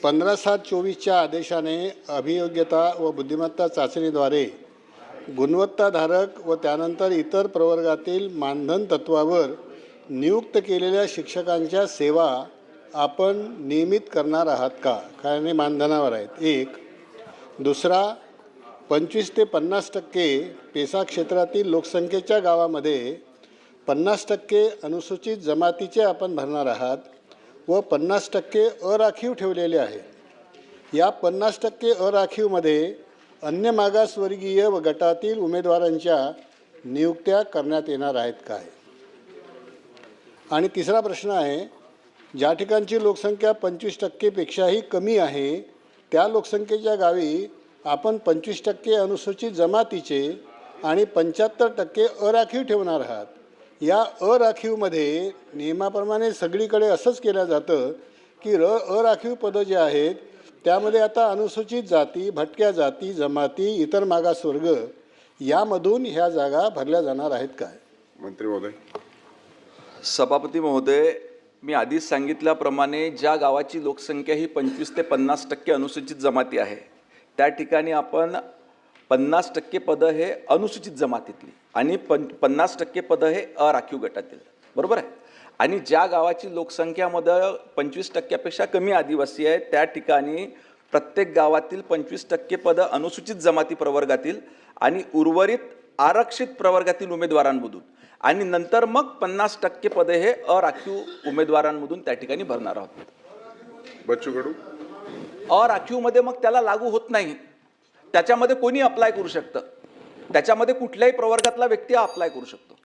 15/7/24च्या आदेशाने अभियोग्यता व बुद्धिमत्ता चाचणीद्वारे गुणवत्ताधारक व त्यानंतर इतर प्रवर्गातील मानधन तत्वावर नियुक्त केलेल्या शिक्षकांच्या सेवा आपण नियमित करणार आहात का? कारण मानधनावर आहेत. एक. दुसरा, 25 ते 50% पेसा क्षेत्रातील लोकसंख्येच्या गावामध्ये 50% अनुसूचित जमातीचे आपण भरणार आहात व 50% अराखीव ठेवलेले आहेत. या 50% अराखीवमध्ये अन्य मागासवर्गीय व गटातील उमेदवारांच्या नियुक्त्या करण्यात येणार आहेत काय? आणि तिसरा प्रश्न आहे, ज्या ठिकाणची लोकसंख्या 25% पेक्षाही कमी आहे त्या लोकसंख्येच्या गावी आपण 25% अनुसूचित जमातीचे आणि 75% अराखीव ठेवणार आहात. या अराखीवमध्ये नियमाप्रमाणे सगळीकडे असंच केलं जातं की अराखीव पदं जे आहेत त्यामध्ये आता अनुसूचित जाती, भटक्या जाती, जमाती, इतर मागासवर्ग यामधून ह्या जागा भरल्या जाणार आहेत काय? मंत्री महोदय. सभापती महोदय, मी आधीच सांगितल्याप्रमाणे ज्या गावाची लोकसंख्या ही 25 ते 50% अनुसूचित जमाती आहे त्या ठिकाणी आपण 50% पदं हे अनुसूचित जमातीतली आणि 50% पदं हे अराखीव गटातील, बरोबर आहे. आणि ज्या गावाची लोकसंख्यामध्ये 25%पेक्षा कमी आदिवासी आहे त्या ठिकाणी प्रत्येक गावातील 25% पदं अनुसूचित जमाती प्रवर्गातील आणि उर्वरित आरक्षित प्रवर्गातील उमेदवारांमधून आणि नंतर मग 50% पदे हे अराखीव उमेदवारांमधून त्या ठिकाणी भरणार आहोत. बच्चू कडू. अराखीवमध्ये मग त्याला लागू होत नाही, त्याच्यामध्ये कोणी अप्लाय करू शकतं, त्याच्यामध्ये कुठल्याही प्रवर्गातला व्यक्ती अप्लाय करू शकतो.